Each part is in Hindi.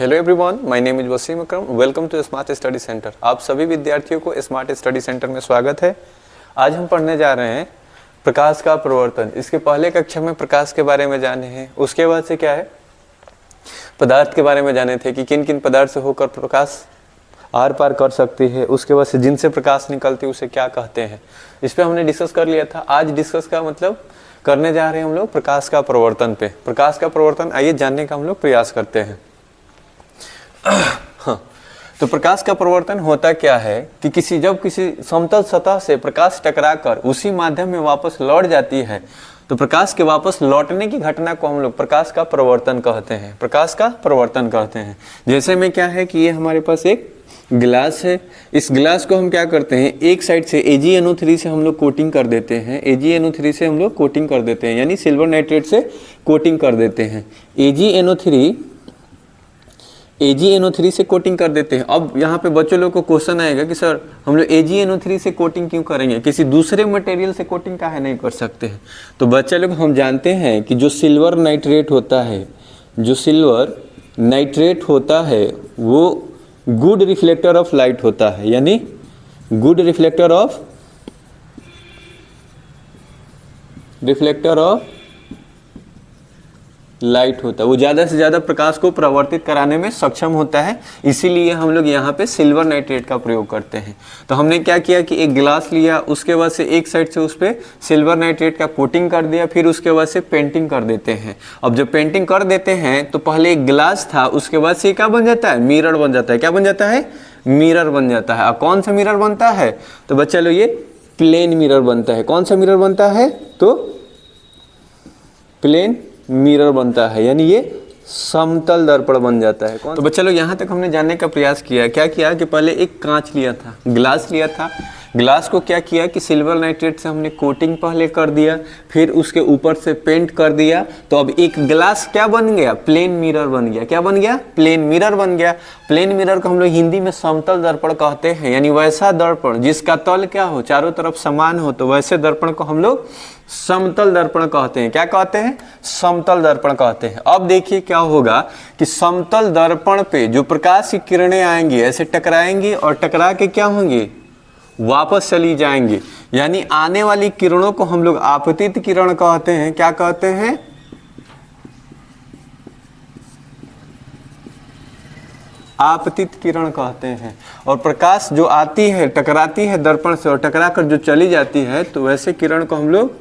Hello everyone, my name is Wasim Akram. Welcome to smart study centre. आप सभी विद्यार्थियों को स्मार्ट स्टडी सेंटर में स्वागत है। आज हम पढ़ने जा रहे हैं प्रकाश का प्रवर्तन। इसके पहले कक्षा में प्रकाश के बारे में जाने हैं, उसके बाद से क्या है पदार्थ के बारे में जाने थे कि किन किन पदार्थ से होकर प्रकाश आर पार कर सकती है। उसके बाद से जिनसे प्रकाश निकलती है उसे क्या कहते हैं, इस पर हमने डिस्कस कर लिया था। आज डिस्कस का मतलब करने जा रहे हैं हम लोग प्रकाश का प्रवर्तन पे। प्रकाश का प्रवर्तन आइए जानने का हम लोग प्रयास करते हैं। हाँ, तो प्रकाश का प्रवर्तन होता क्या है कि जब किसी समतल सतह से प्रकाश टकराकर उसी माध्यम में वापस लौट जाती है तो प्रकाश के वापस लौटने की घटना को हम लोग प्रकाश का प्रवर्तन कहते हैं। प्रकाश का प्रवर्तन कहते हैं। जैसे में क्या है कि ये हमारे पास एक गिलास है। इस गिलास को हम क्या करते हैं, एक साइड से AgNO3 से हम लोग कोटिंग कर देते हैं। AgNO3 से हम लोग कोटिंग कर देते हैं, यानी सिल्वर नाइट्रेट से कोटिंग कर देते हैं। AgNO3 से कोटिंग कर देते हैं। अब यहाँ पे बच्चों लोग को क्वेश्चन आएगा कि सर हम लोग AgNO3 से कोटिंग क्यों करेंगे, किसी दूसरे मटेरियल से कोटिंग काहे नहीं कर सकते हैं। तो बच्चे लोग हम जानते हैं कि जो सिल्वर नाइट्रेट होता है वो गुड रिफ्लेक्टर ऑफ लाइट होता है, यानी गुड रिफ्लेक्टर ऑफ लाइट होता है। वो ज़्यादा से ज़्यादा प्रकाश को परावर्तित कराने में सक्षम होता है, इसीलिए हम लोग यहाँ पे सिल्वर नाइट्रेट का प्रयोग करते हैं। तो हमने क्या किया कि एक गिलास लिया, उसके बाद से एक साइड से उस पर सिल्वर नाइट्रेट का कोटिंग कर दिया, फिर उसके बाद से पेंटिंग कर देते हैं। अब जब पेंटिंग कर देते हैं तो पहले एक गिलास था, उसके बाद से क्या बन जाता है, मिरर बन जाता है। क्या बन जाता है, मिरर बन जाता है। अब कौन सा मिरर बनता है, तो बच्चा लोग ये प्लेन मिरर बनता है। कौन सा मिरर बनता है, तो प्लेन मिरर बनता है, यानी ये समतल दर्पण बन जाता है। तो बच्चा लोग यहाँ तक हमने जानने का प्रयास किया। क्या किया कि पहले एक कांच लिया था, गिलास लिया था। गिलास को क्या किया कि सिल्वर नाइट्रेट से हमने कोटिंग पहले कर दिया, फिर उसके ऊपर से पेंट कर दिया। तो अब एक गिलास क्या बन गया, प्लेन मिरर बन गया। क्या बन गया, प्लेन मिरर बन गया। प्लेन मिरर को हम लोग हिंदी में समतल दर्पण कहते हैं, यानी वैसा दर्पण जिसका तल क्या हो, चारों तरफ समान हो, तो वैसे दर्पण को हम लोग समतल दर्पण कहते हैं। क्या कहते हैं, समतल दर्पण कहते हैं। अब देखिए क्या होगा कि समतल दर्पण पे जो प्रकाश की किरणें आएंगी ऐसे टकराएंगी और टकरा के क्या होंगे, वापस चली जाएंगी। यानी आने वाली किरणों को हम लोग आपतित किरण कहते हैं। क्या कहते हैं, आपतित किरण कहते हैं। और प्रकाश जो आती है टकराती है दर्पण से और टकरा कर जो चली जाती है, तो वैसे किरण को हम लोग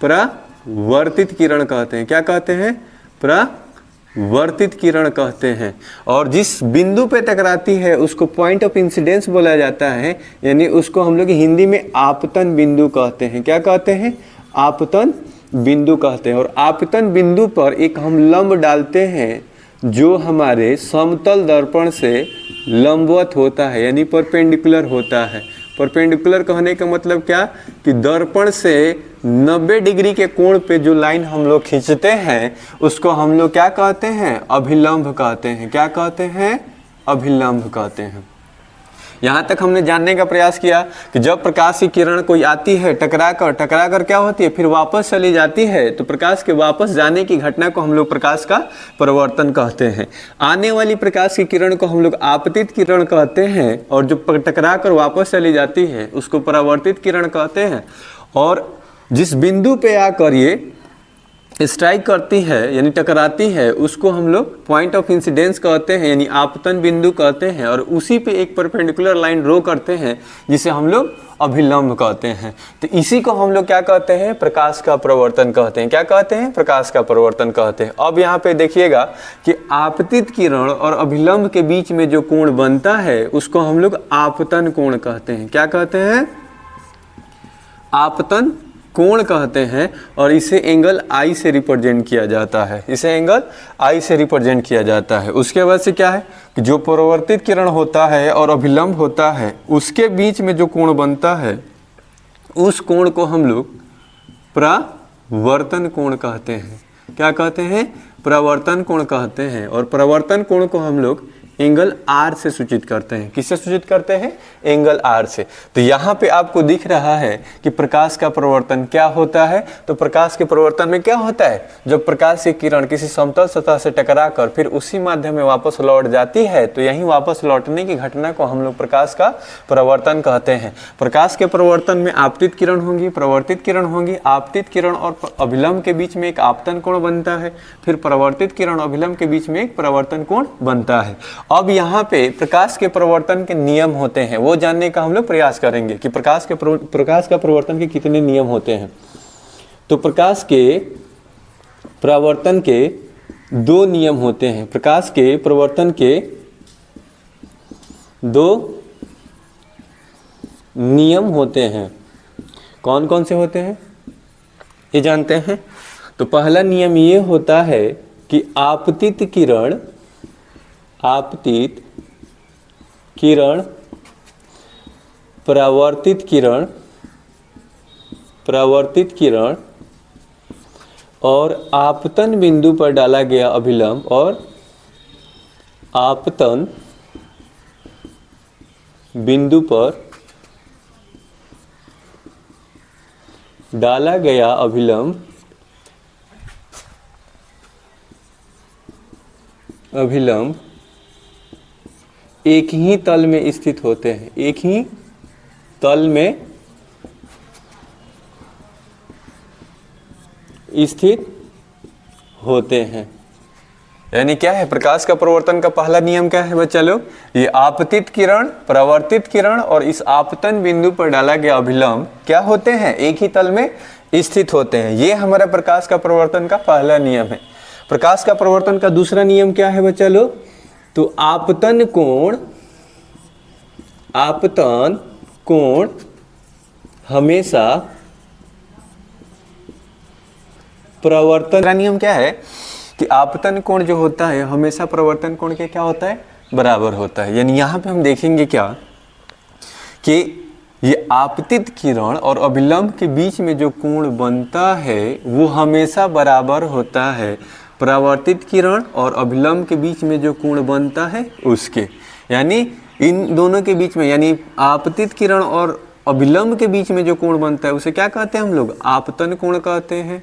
परावर्तित किरण कहते हैं। क्या कहते हैं, परावर्तित किरण कहते हैं। और जिस बिंदु पे टकराती है उसको पॉइंट ऑफ इंसिडेंस बोला जाता है, यानी उसको हम लोग हिंदी में आपतन बिंदु कहते हैं। क्या कहते हैं, आपतन बिंदु कहते हैं। और आपतन बिंदु पर एक हम लंब डालते हैं जो हमारे समतल दर्पण से लंबवत होता है, यानी परपेंडिकुलर होता है। परपेंडिकुलर कहने का मतलब क्या कि दर्पण से 90 डिग्री के कोण पे जो लाइन हम लोग खींचते हैं उसको हम लोग क्या कहते हैं, अभिलंब कहते हैं। क्या कहते हैं, अभिलंब कहते हैं। यहाँ तक हमने जानने का प्रयास किया कि जब प्रकाश की किरण कोई आती है टकरा कर क्या होती है, फिर वापस चली जाती है, तो प्रकाश के वापस जाने की घटना को हम लोग प्रकाश का प्रवर्तन कहते हैं। आने वाली प्रकाश की किरण को हम लोग आपतित किरण कहते हैं, और जो टकरा कर वापस चली जाती है उसको परावर्तित किरण कहते हैं। और जिस बिंदु पे आकर ये स्ट्राइक करती है यानी टकराती है उसको हम लोग पॉइंट ऑफ इंसिडेंस कहते हैं, यानी आपतन बिंदु कहते हैं। और उसी पे एक परपेंडिकुलर लाइन ड्रॉ करते हैं जिसे हम लोग अभिलंब कहते हैं। तो इसी को हम लोग क्या कहते हैं, प्रकाश का प्रवर्तन कहते हैं। क्या कहते हैं, प्रकाश का प्रवर्तन कहते हैं। अब यहाँ पे देखिएगा कि आपतित किरण और अभिलंब के बीच में जो कोण बनता है उसको हम लोग आपतन कोण कहते हैं। क्या कहते हैं, आपतन कोण कहते हैं। और इसे एंगल I से रिप्रेजेंट किया जाता है, इसे एंगल I से रिप्रेजेंट किया जाता है। उसके बाद से क्या है कि जो परावर्तित किरण होता है और अभिलंब होता है उसके बीच में जो कोण बनता है उस कोण को हम लोग परावर्तन कोण कहते हैं। क्या कहते हैं, परावर्तन कोण कहते हैं। और परावर्तन कोण को हम लोग एंगल आर से सूचित करते हैं। किससे सूचित करते हैं? एंगल आर से। तो यहाँ पे आपको दिख रहा है कि प्रकाश का प्रवर्तन क्या होता है। तो प्रकाश के प्रवर्तन में क्या होता है, जब प्रकाश की किरण किसी समतल सतह से टकराकर फिर उसी माध्यम में वापस लौट जाती है, तो यही वापस लौटने की घटना को हम लोग प्रकाश का प्रवर्तन कहते हैं। प्रकाश के प्रवर्तन में आपतित किरण होंगी, प्रवर्तित किरण होंगी। आपतित किरण और अभिलंब के बीच में एक आपतन कोण बनता है, फिर प्रवर्तित किरण और अभिलंब के बीच में एक प्रवर्तन कोण बनता है। अब यहाँ पे प्रकाश के प्रवर्तन के नियम होते हैं, वो जानने का हम लोग प्रयास करेंगे कि प्रकाश का प्रवर्तन के कितने नियम होते हैं। तो प्रकाश के प्रवर्तन के दो नियम होते हैं। प्रकाश के प्रवर्तन के दो नियम होते हैं। कौन कौन से होते हैं ये जानते हैं? तो पहला नियम ये होता है कि आपतित किरण परावर्तित किरण और आपतन बिंदु पर डाला गया अभिलंब और आपतन बिंदु पर डाला गया अभिलंब एक ही तल में स्थित होते हैं। एक ही तल में स्थित होते हैं। यानी क्या है, प्रकाश का प्रवर्तन का पहला नियम क्या है बच्चा लोग? ये आपतित किरण, परावर्तित किरण और इस आपतन बिंदु पर डाला गया अभिलंब क्या होते हैं? एक ही तल में स्थित होते हैं। ये हमारा प्रकाश का प्रवर्तन का पहला नियम है। प्रकाश का प्रवर्तन का दूसरा नियम क्या है बच्चा लोग? तो आपतन कोण हमेशा प्रवर्तन का नियम क्या है कि आपतन कोण जो होता है हमेशा प्रवर्तन कोण के क्या होता है? बराबर होता है। यानी यहाँ पे हम देखेंगे क्या कि ये आपतित किरण और अभिलंब के बीच में जो कोण बनता है वो हमेशा बराबर होता है परावर्तित किरण और अभिलंब के बीच में जो कोण बनता है उसके। यानी इन दोनों के बीच में, यानी आपतित किरण और अभिलंब के बीच में जो कोण बनता है उसे क्या कहते हैं हम लोग? आपतन कोण कहते हैं।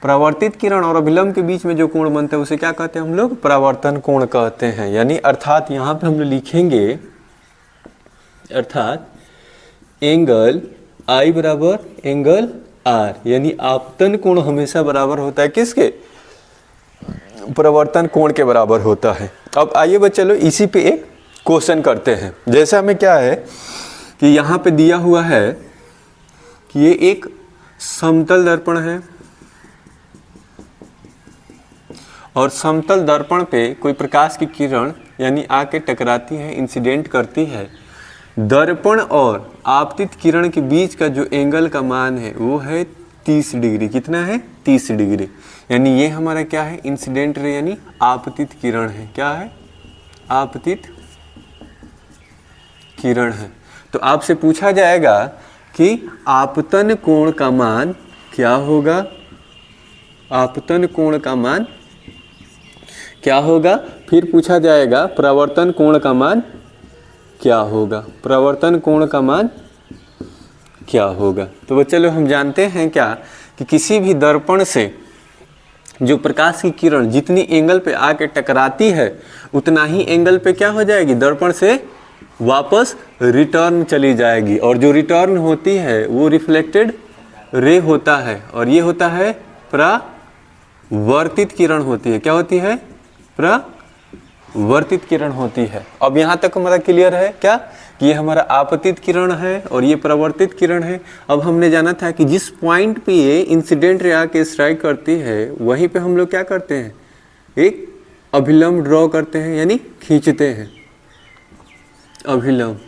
परावर्तित किरण और अभिलंब के बीच में जो कोण बनता है उसे क्या कहते हैं हम लोग? परावर्तन कोण कहते हैं। यानी अर्थात यहाँ पे हम लोग लिखेंगे अर्थात एंगल I बराबर एंगल R, यानी आपतन कोण हमेशा बराबर होता है किसके? प्रवर्तन कोण के बराबर होता है। अब आइए बच्चे लोग इसी पे एक क्वेश्चन करते हैं। जैसे हमें क्या है कि यहाँ पे दिया हुआ है कि ये एक समतल दर्पण है और समतल दर्पण पे कोई प्रकाश की किरण यानी आके टकराती है, इंसिडेंट करती है। दर्पण और आपतित किरण के बीच का जो एंगल का मान है वो है 30 डिग्री। कितना है? 30 डिग्री। यानी ये हमारा क्या है? इंसिडेंट रे यानी आपतित किरण है। क्या है? आपतित किरण है। तो आपसे पूछा जाएगा कि आपतन कोण का मान क्या होगा? आपतन कोण का मान क्या होगा? फिर पूछा जाएगा परावर्तन कोण का मान क्या होगा? परावर्तन कोण का मान क्या होगा? तो बच्चे लोग हम जानते हैं क्या कि किसी भी दर्पण से जो प्रकाश की किरण जितनी एंगल पे आके टकराती है उतना ही एंगल पे क्या हो जाएगी? दर्पण से वापस रिटर्न चली जाएगी। और जो रिटर्न होती है वो रिफ्लेक्टेड रे होता है और ये होता है परावर्तित किरण होती है। क्या होती है? परावर्तित किरण होती है। अब यहाँ तक हमारा क्लियर है क्या कि ये हमारा आपतित किरण है और ये परावर्तित किरण है। अब हमने जाना था कि जिस पॉइंट पे ये इंसिडेंट रे आके स्ट्राइक करती है वहीं पे हम लोग क्या करते हैं? एक अभिलंब ड्रॉ करते हैं, यानी खींचते हैं अभिलंब।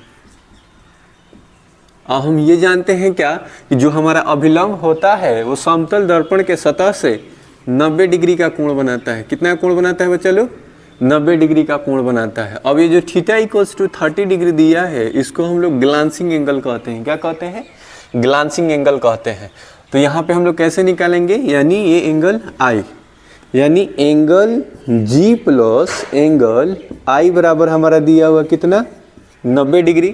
अब हम ये जानते हैं क्या कि जो हमारा अभिलंब होता है वो समतल दर्पण के सतह से 90 डिग्री का कोण बनाता है। कितना कोण बनाता है बच्चा लोग? 90 डिग्री का कोण बनाता है। अब ये जो थीटा इक्वल्स टू 30 डिग्री दिया है इसको हम लोग ग्लांसिंग एंगल कहते हैं। क्या कहते हैं? ग्लांसिंग एंगल कहते हैं। तो यहाँ पे हम लोग कैसे निकालेंगे? यानी ये एंगल I, यानी angle G plus angle I बराबर हमारा दिया हुआ कितना 90 डिग्री,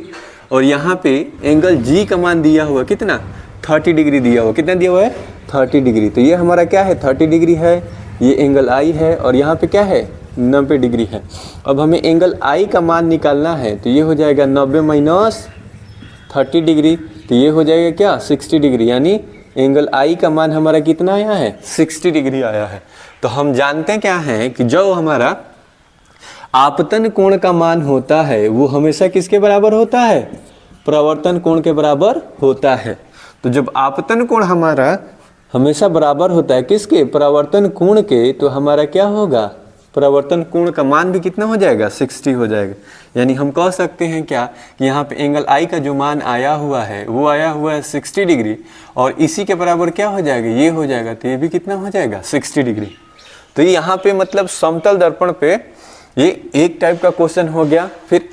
और यहाँ पे एंगल G का मान दिया हुआ कितना 30 डिग्री दिया हुआ, कितना दिया हुआ है 30 डिग्री। तो ये हमारा क्या है 30 डिग्री है, ये एंगल I है, और यहाँ पे क्या है 90 डिग्री है। अब हमें एंगल I का मान निकालना है, तो ये हो जाएगा 90 माइनस 30 डिग्री, तो ये हो जाएगा क्या 60 डिग्री, यानी एंगल I का मान हमारा कितना आया है 60 डिग्री आया है। तो हम जानते क्या हैं कि जो हमारा आपतन कोण का मान होता है वो हमेशा किसके बराबर होता है, प्रवर्तन कोण के बराबर होता है। तो जब आपतन कोण हमारा हमेशा बराबर होता है किसके, प्रवर्तन कोण के, तो हमारा क्या होगा, प्रवर्तन कोण का मान भी कितना हो जाएगा 60 हो जाएगा। यानी हम कह सकते हैं क्या कि यहाँ पे एंगल I का जो मान आया हुआ है वो आया हुआ है 60 डिग्री, और इसी के बराबर क्या हो जाएगा, ये हो जाएगा, तो ये भी कितना हो जाएगा 60 डिग्री। तो यहाँ पे मतलब समतल दर्पण पे ये एक टाइप का क्वेश्चन हो गया। फिर